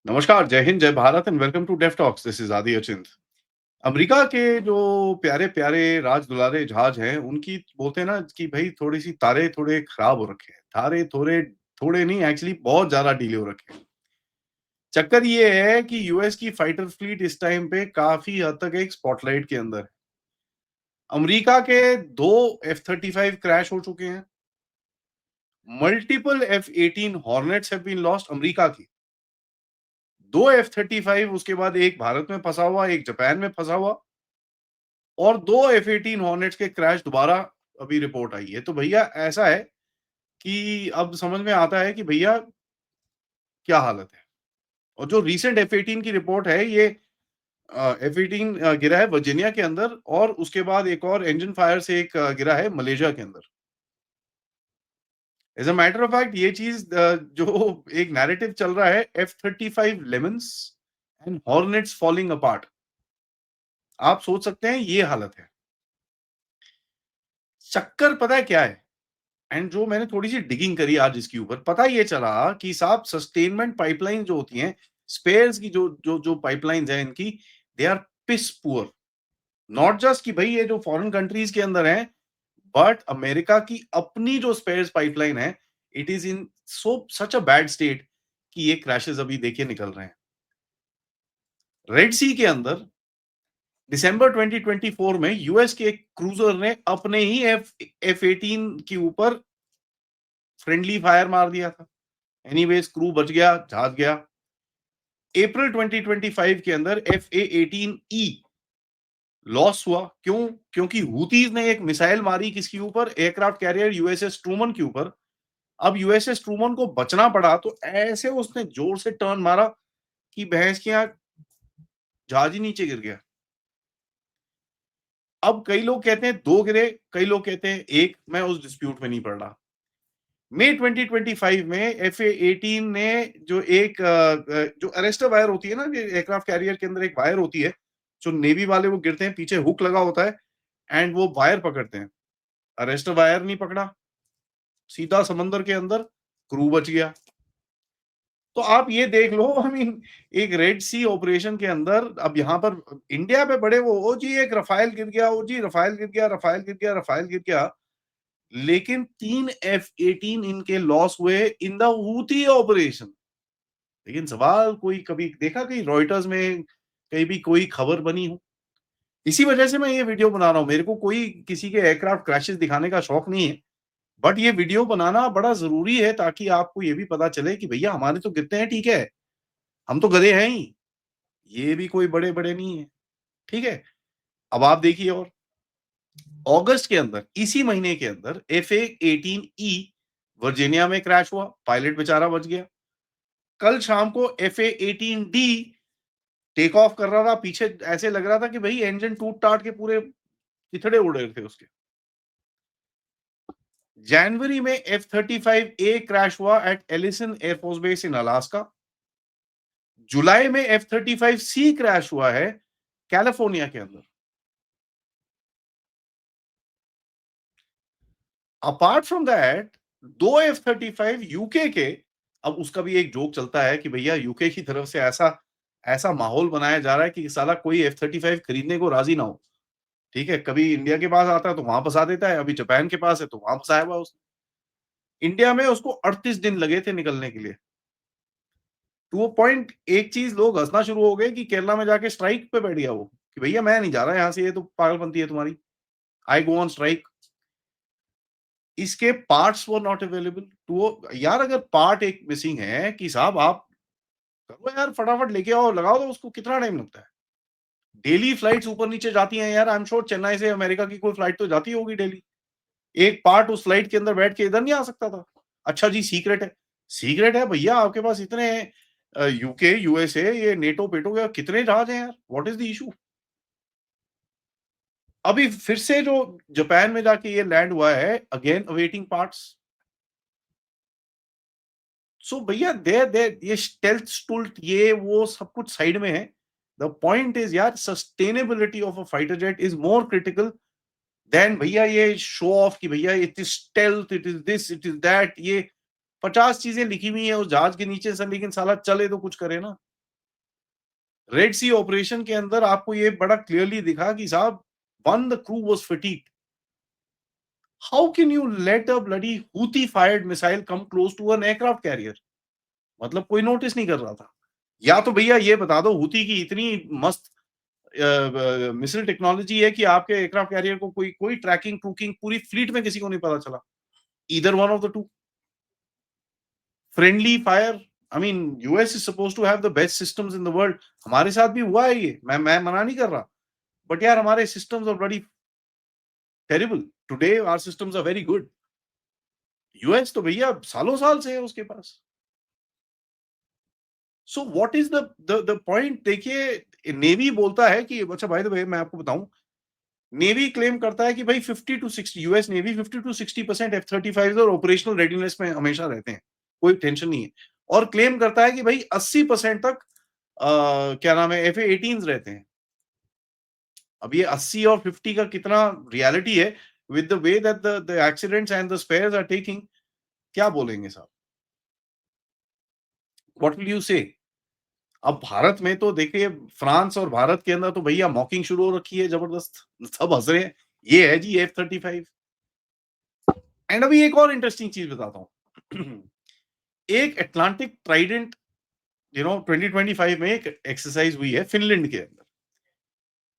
नमस्कार, जय हिंद, जय Bharat and welcome to Def Talks. This is Aadi Achint. America के जो प्यारे-प्यारे राज-दुलारे जहाज हैं, उनकी बोलते हैं ना कि भई थोड़ी-सी तारे थोड़े खराब हो रखे हैं। तारे थोड़े थोड़े नहीं एक्चुअली बहुत ज़्यादा ढीले हो रखे हैं। चक्कर ये है कि यूएस की फाइटर फ्लीट इस टाइम पे काफ़ी हद तक एक स्पॉटलाइट के अंदर है। अमेरिका के 2 F-35 क्रैश हो चुके हैं। Multiple F-18 Hornets have been lost America की। 2 F-35 उसके बाद एक भारत में फँसा हुआ, एक जापान में फँसा हुआ और 2 F-18 हॉर्नेट्स के क्रैश दोबारा अभी रिपोर्ट आई है। तो भैया ऐसा है कि अब समझ में आता है कि भैया क्या हालत है। और जो रीसेंट F-18 की रिपोर्ट है ये F-18 गिरा है वर्जीनिया के अंदर और उसके बाद एक और इंजन फायर से एक गिरा है मलेशिया के अंदर। As a matter of fact ये चीज़ जो एक नैरेटिव चल रहा है F-35 lemons and hornets falling apart. आप सोच सकते हैं ये हालत है। चक्कर पता है क्या है? एंड जो मैंने थोड़ी-सी डिगिंग करी आज इसके ऊपर, पता ये चला कि साहब सस्टेनमेंट पाइपलाइन जो होती हैं, स्पेयर्स की जो पाइपलाइन्स हैं इनकी, they are piss poor. Not just कि भई ये जो फॉरेन कंट्रीज़ के अंदर हैं, बट अमेरिका की अपनी जो स्पेयर्स पाइपलाइन है, it is in such a bad state कि ये क्रैशेज़ अभी देखिए निकल रहे हैं। रेड सी के अंदर दिसंबर 2024 में यूएस के एक क्रूज़र ने अपने ही F-18 के ऊपर फ्रेंडली फायर मार दिया था। एनीवेज़ क्रू बच गया, जहाज गया। अप्रैल 2025 के अंदर FA-18E लॉस हुआ। क्यों? क्योंकि हूथीज़ ने एक मिसाइल मारी किसके ऊपर? एयरक्राफ्ट कैरियर यूएसएस ट्रूमन के ऊपर। अब यूएसएस ट्रूमन को बचना पड़ा तो ऐसे उसने जोर से टर्न मारा कि भैंस के यहाँ जहाज ही नीचे गिर गया। अब कई लोग कहते हैं 2 गिरे, कई लोग कहते हैं 1, मैं उस डिस्प्यूट में नहीं पड़ रहा। मई 2025 में एफए-18 ने जो एक जो अरेस्टर वायर होती है ना, ये एयरक्राफ्ट कैरियर के अंदर एक वायर होती है, जो नेवी वाले वो गिरते हैं, पीछे हुक लगा होता है एंड वो वायर पकड़ते हैं। अरेस्टर वायर नहीं पकड़ा, सीधा समंदर के अंदर, क्रू बच गया। तो आप ये देख लो आई मीन एक रेड सी ऑपरेशन के अंदर अब यहाँ पर इंडिया पे बड़े वो, "ओ जी एक रफाल गिर गया, ओ जी रफाल गिर गया, रफाल गिर गया, रफाल गिर गया।" लेकिन 3 F-18 इनके लॉस हुए इन द हूथी ऑपरेशन। लेकिन सवाल कोई कभी देखा कहीं रॉयटर्स में कहीं भी कोई खबर बनी हो? इसी वजह से मैं ये वीडियो बना रहा हूँ। मेरे को कोई किसी के एयरक्राफ्ट क्रैशेस दिखाने का शौक नहीं है। बट ये वीडियो बनाना बड़ा ज़रूरी है ताकि आपको ये भी पता चले कि भैया हमारे तो गिरते हैं ठीक है, हम तो गधे हैं ही, ये भी कोई बड़े-बड़े नहीं है, ठीक है? अब आप देखिए और अगस्त के अंदर, इसी महीने के अंदर FA-18E वर्जीनिया में क्रैश हुआ, पायलट बेचारा बच गया। कल शाम को FA-18D टेक ऑफ कर रहा था, पीछे ऐसे लग रहा था कि भई इंजन टूट-टाट के पूरे चिथड़े उड़ रहे थे उसके। जनवरी में F-35A क्रैश हुआ at Eielson air force base in Alaska. जुलाई में F-35C क्रैश हुआ है कैलिफोर्निया के अंदर। Apart from that 2 F-35 UK के, अब उसका भी एक जोक चलता है कि भैया यूके की तरफ से ऐसा ऐसा माहौल बनाया जा रहा है कि साला कोई F-35 खरीदने को राज़ी ना हो। ठीक है? कभी इंडिया के पास आता है तो वहाँ फँसा देता है, अभी जापान के पास है तो वहाँ फँसाया हुआ है उसने। इंडिया में उसको 38 दिन लगे थे निकलने के लिए। टू अ पॉइंट एक चीज़ लोग हँसना शुरू हो गए कि केरला में जाके स्ट्राइक पे बैठ गया वो, कि भैया मैं नहीं जा रहा यहाँ से, ये तो पागलपंती है तुम्हारी। I go on strike. इसके parts were not available to यार अगर पार्ट एक मिसिंग है कि साहब आप करो यार फटाफट लेके आओ, लगाओ तो उसको कितना टाइम लगता है? डेली फ्लाइट्स ऊपर-नीचे जाती हैं यार, आई एम श्योर चेन्नई से अमेरिका की कोई फ्लाइट तो जाती होगी डेली। एक पार्ट उस फ्लाइट के अंदर बैठ के इधर नहीं आ सकता था। अच्छा जी सीक्रेट है। सीक्रेट है भैया आपके पास इतने यूके, यूएसए ये नेटो-पेटो के कितने जहाज हैं यार? What is the issue? अभी फिर से जो जापान में जाके ये लैंड हुआ है, अगेन अवेटिंग पार्ट्स। सो भैया देयर देयर ये स्टेल्थ स्टुल्ट ये वो सब कुछ साइड में है। द पॉइंट इज़ यार sustainability of a fighter jet is more critical than भैया ये शो ऑफ कि भैया it is stealth, it is this, it is that ये 50 चीज़ें लिखी हुई हैं उस जहाज के नीचे से लेकिन साला चले तो कुछ करे ना। रेड सी ऑपरेशन के अंदर आपको ये बड़ा क्लियरली दिखा कि साहब, one the crew was fatigued. How can you let a bloody Houthi fired missile come close to an aircraft carrier? मतलब कोई नोटिस नहीं कर रहा था। या तो भैया ये बता दो हूथी की इतनी मस्त मिसाइल टेक्नोलॉजी है कि आपके एयरक्राफ्ट कैरियर को कोई कोई ट्रैकिंग ट्रूकिंग पूरी फ्लीट में किसी को नहीं पता चला। Either one of the two. Friendly fire, I mean US is supposed to have the best systems in the world. हमारे साथ भी हुआ है ये, मैं मना नहीं कर रहा, बट यार हमारे systems are bloody terrible. Today our systems are very good. US तो भैया सालों साल से है उसके पास। So what is the point? देखिए नेवी बोलता है कि अच्छा बाय द वे मैं आपको बताऊं, नेवी क्लेम करता है कि भाई 50 to 60 US navy 50 to 60% F-35 और ऑपरेशनल रेडीनेस में हमेशा रहते हैं, कोई टेंशन नहीं है। और क्लेम करता है कि भाई 80% तक क्या नाम है F-18s रहते हैं। अब ये 80 और 50 का कितना रियलिटी है with the way that the accidents and the spares are taking, क्या बोलेंगे साहब? व्हाट विल यू से? अब भारत में तो देखिए फ्रांस और भारत के अंदर तो भैया मॉकिंग शुरू हो रखी है जबरदस्त, सब हंस रहे हैं। ये है जी F-35। एंड अभी एक और इंटरेस्टिंग चीज बताता हूं। एक अटलांटिक ट्राइडेंट 2025 में एक एक्सरसाइज हुई है फिनलैंड के अंदर।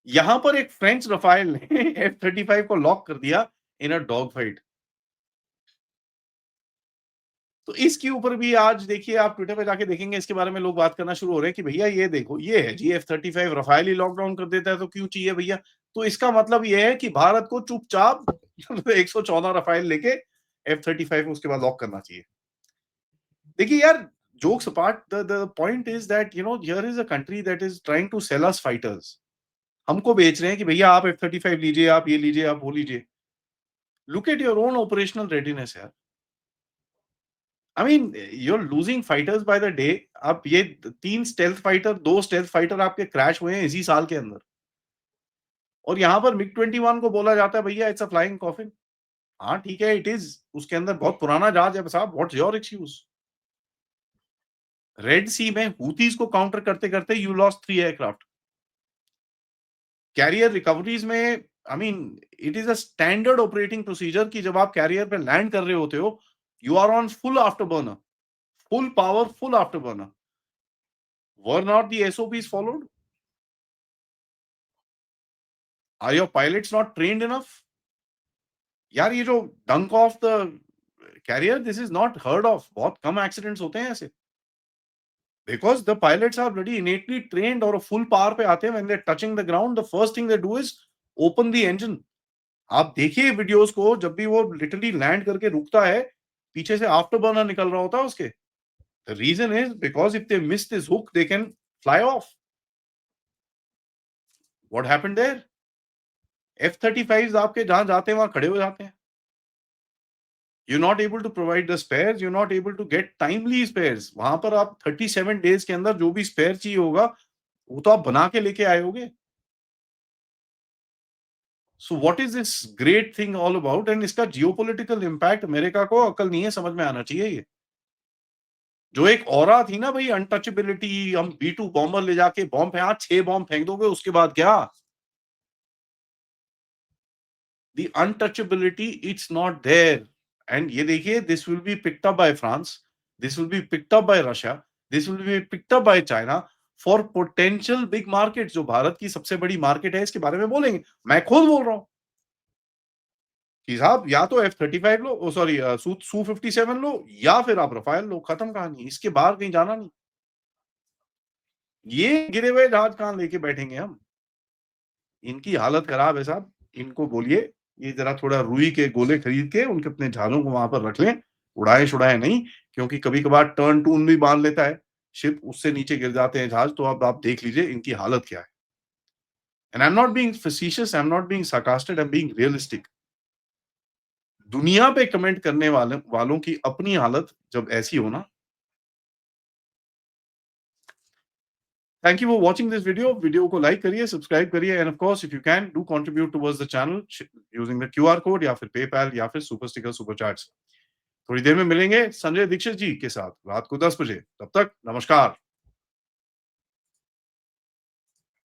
यहां पर एक फ्रेंच रफाइल ने F-35 को लॉक कर दिया इन अ डॉग फाइट। तो इसके ऊपर भी आज देखिए आप ट्विटर पे जाके देखेंगे, इसके बारे में लोग बात करना शुरू हो रहे हैं कि भैया ये देखो ये है जी F-35, रफाइल ही लॉकडाउन कर देता है तो क्यों चाहिए भैया? तो इसका मतलब ये है कि भारत को चुपचाप 114 रफाइल लेके F-35 उसके बाद लॉक करना चाहिए। देखिए यार, jokes apart, the point is that here is a country that is trying to sell us fighters. हमको बेच रहे हैं कि भैया आप F-35 लीजिए, आप ये लीजिए, आप वो लीजिए। Look at your own operational readiness यार। I mean you are losing fighters by the day. आप ये 3 स्टेल्थ फाइटर, 2 स्टेल्थ फाइटर आपके क्रैश हुए हैं इसी साल के अंदर। और यहाँ पर मिग-21 को बोला जाता है भैया इट्स अ फ्लाइंग कॉफिन। हाँ, ठीक है, इट इज़। उसके अंदर बहुत पुराना जहाज है साहब, व्हाट्स योर एक्सक्यूज़? रेड सी में हूथीज़ को काउंटर करते-करते यू लॉस्ट 3 एयरक्राफ्ट। कैरियर रिकवरीज़ में I mean it is a standard operating procedure कि जब आप कैरियर पे लैंड कर रहे होते हो, you are on full afterburner, full power, full afterburner. Were not the SOPs followed? Are your pilots not trained enough? यार ये जो dunk off the carrier, this is not heard of. बहुत कम accidents होते हैं ऐसे, because the pilots are bloody innately trained और full power पे आते हैं। When they are touching the ground the first thing they do is open the engine. आप देखिए वीडियोस को, जब भी वो लिटरली लैंड करके रुकता है, पीछे से आफ्टर बर्नर निकल रहा होता है उसके। The reason is because if they miss this hook they can fly off. What happened there? F-35 आपके जहां जाते हैं वहां खड़े हो जाते हैं। You're not able to provide the spares, you're not able to get timely spares। वहां पर आप 37 डेज के अंदर जो भी स्पेयर चाहिए होगा वो तो आप बना के लेके आए होगे। सो what is this great thing all about? And इसका जियोपॉलिटिकल इंपैक्ट अमेरिका को अकल नहीं है, समझ में आना चाहिए ये। जो एक ऑरा थी ना भाई, अनटचेबिलिटी, हम B-2 बॉम्बर ले जाके बॉम्ब यहाँ 6 बॉम्ब फेंक दोगे उसके बाद क्या? The untouchability it's not there. And ये देखिए, this will be picked up by France, this will be picked up by Russia, this will be picked up by China for potential big market. जो भारत की सबसे बड़ी market है, इसके बारे में बोलेंगे। मैं खुद बोल रहा हूँ कि साहब या तो F-35 लो, सॉरी Su-57 लो, या फिर आप रफाल लो, खत्म कहानी। इसके बाहर कहीं जाना नहीं। ये गिरे हुए जहाज कहां लेके बैठेंगे हम? इनकी हालत खराब है साहब। इनको बोलिए ये जरा थोड़ा रुई के गोले खरीद के उनके अपने जहाज़ों को वहां पर रख लें, उड़ाए-छुड़ाए नहीं। क्योंकि कभी-कभार टर्न टून भी बांध लेता है शिप, उससे नीचे गिर जाते हैं जहाज। तो अब आप देख लीजिए इनकी हालत क्या है। And I am not being facetious, I am not being sarcastic, I am being realistic. दुनिया पे कमेंट करने वालों की अपनी हालत जब ऐसी हो ना। Thank you for watching this video. Video को लाइक करिए, सब्सक्राइब करिए, end of course if you can do contribute towards the channel using the QR code या फिर पेपैल या फिर सुपर स्टिकर, सुपर चैट्स। थोड़ी देर में मिलेंगे संजय दीक्षित जी के साथ रात को 10 बजे। तब तक नमस्कार।